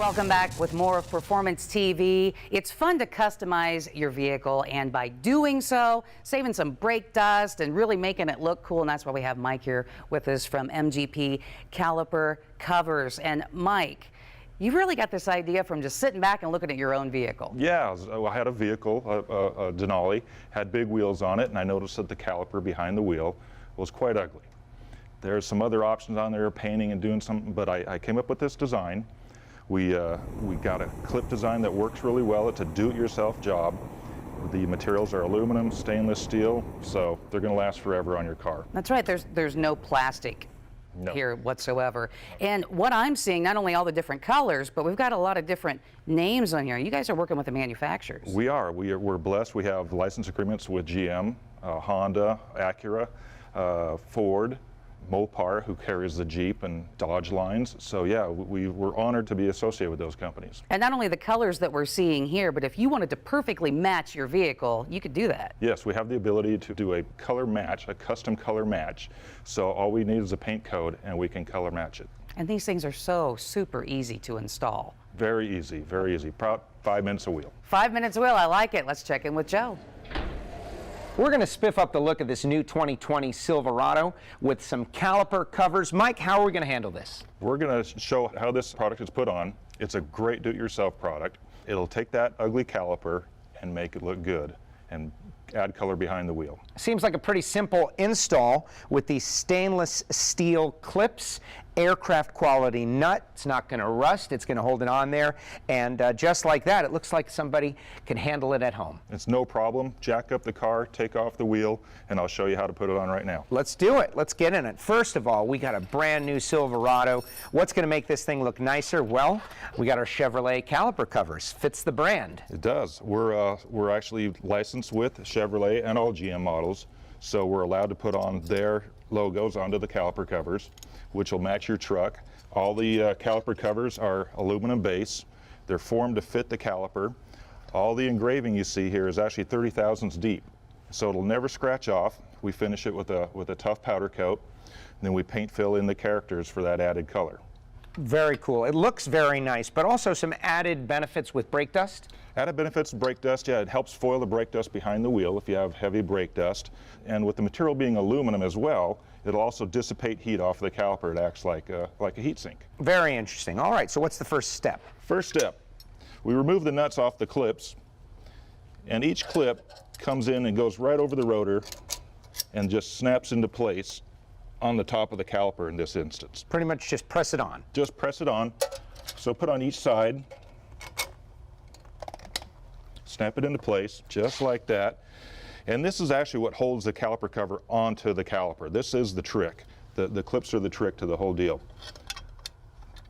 welcome back with more of Performance TV. It's fun to customize your vehicle, and by doing so, saving some brake dust and really making it look cool. And that's why we have Mike here with us from MGP Caliper Covers. And Mike, you really got this idea from just sitting back and looking at your own vehicle. Yeah, I had a vehicle, a Denali, had big wheels on it, and I noticed that the caliper behind the wheel was quite ugly. There's some other options on there, painting and doing something, but I came up with this design. We got a clip design that works really well. It's a do-it-yourself job. The materials are aluminum, stainless steel, so they're going to last forever on your car. That's right. There's no plastic here whatsoever. And what I'm seeing, not only all the different colors, but we've got a lot of different names on here. You guys are working with the manufacturers. We are. We're blessed. We have license agreements with GM, Honda, Acura, Ford, Mopar, who carries the Jeep and Dodge lines. So yeah, we're honored to be associated with those companies. And not only the colors that we're seeing here, but if you wanted to perfectly match your vehicle, you could do that. Yes, we have the ability to do a color match, a custom color match. So all we need is a paint code and we can color match it. And these things are so super easy to install. Very easy, very easy. About 5 minutes a wheel. 5 minutes a wheel, I like it. Let's check in with Joe. We're going to spiff up the look of this new 2020 Silverado with some caliper covers. Mike, how are we going to handle this? We're going to show how this product is put on. It's a great do-it-yourself product. It'll take that ugly caliper and make it look good and add color behind the wheel. Seems like a pretty simple install with these stainless steel clips, aircraft quality nut. It's not going to rust. It's going to hold it on there. And just like that, it looks like somebody can handle it at home. It's no problem. Jack up the car, take off the wheel, and I'll show you how to put it on right now. Let's do it. Let's get in it. First of all, we got a brand new Silverado. What's going to make this thing look nicer? Well, we got our Chevrolet caliper covers. Fits the brand. It does. We're actually licensed with Chevrolet and all GM models, so we're allowed to put on their logos onto the caliper covers, which will match your truck. All the caliper covers are aluminum base. They're formed to fit the caliper. All the engraving you see here is actually 30 thousandths deep, so it'll never scratch off. We finish it with a tough powder coat, and then we paint fill in the characters for that added color. Very cool. It looks very nice, but also some added benefits with brake dust. Added benefits of brake dust, yeah, it helps foil the brake dust behind the wheel if you have heavy brake dust. And with the material being aluminum as well, it'll also dissipate heat off the caliper. It acts like a heat sink. Very interesting. All right, so what's the first step? First step, we remove the nuts off the clips, and each clip comes in and goes right over the rotor and just snaps into place on the top of the caliper in this instance. Pretty much just press it on. Just press it on. So put on each side. Snap it into place, just like that. And this is actually what holds the caliper cover onto the caliper. This is the trick. The clips are the trick to the whole deal.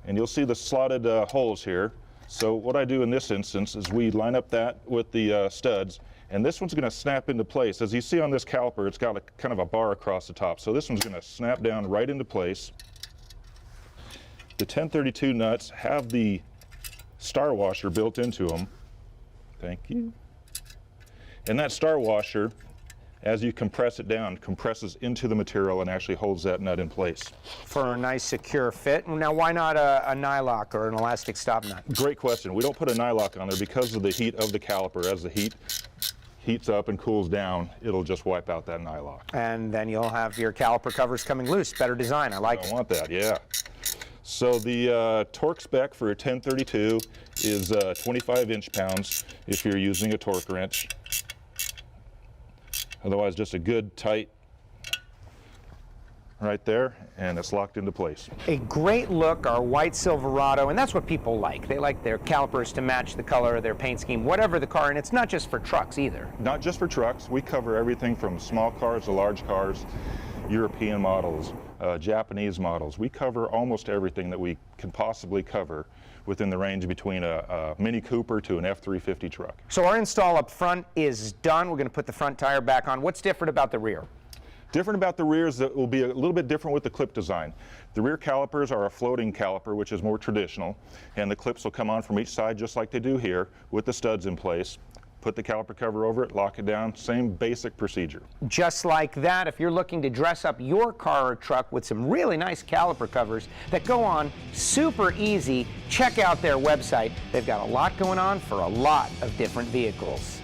And you'll see the slotted holes here. So what I do in this instance is we line up that with the studs, and this one's going to snap into place. As you see on this caliper, it's got a kind of a bar across the top. So this one's going to snap down right into place. The 1032 nuts have the star washer built into them. Thank you. And that star washer, as you compress it down, compresses into the material and actually holds that nut in place. For a nice secure fit. Now, why not a nylock or an elastic stop nut? Great question. We don't put a nylock on there because of the heat of the caliper. As the heat heats up and cools down, it'll just wipe out that nylock. And then you'll have your caliper covers coming loose. Better design. I like it. I want that, yeah. So the torque spec for a 1032 is 25 inch-pounds if you're using a torque wrench. Otherwise, just a good tight right there, and it's locked into place. A great look, our white Silverado, and that's what people like. They like their calipers to match the color of their paint scheme, whatever the car, and it's not just for trucks either. Not just for trucks. We cover everything from small cars to large cars, European models, Japanese models. We cover almost everything that we can possibly cover within the range between a Mini Cooper to an F350 truck. So our install up front is done. We're going to put the front tire back on. What's different about the rear? Different about the rear is that it will be a little bit different with the clip design. The rear calipers are a floating caliper, which is more traditional, and the clips will come on from each side just like they do here with the studs in place. put the caliper cover over it, lock it down, same basic procedure. Just like that, if you're looking to dress up your car or truck with some really nice caliper covers that go on super easy, check out their website. They've got a lot going on for a lot of different vehicles.